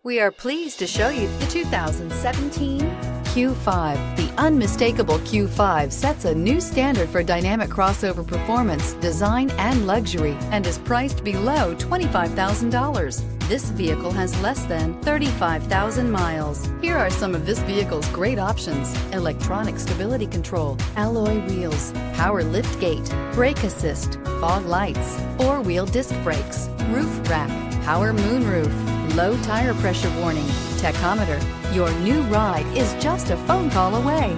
We are pleased to show you the 2017 Q5. The unmistakable Q5 sets a new standard for dynamic crossover performance, design, and luxury, and is priced below $25,000. This vehicle has less than 35,000 miles. Here are some of this vehicle's great options: electronic stability control, alloy wheels, power lift gate, brake assist, fog lights, four-wheel disc brakes, roof rack, power moonroof, low tire pressure warning, tachometer. Your new ride is just a phone call away.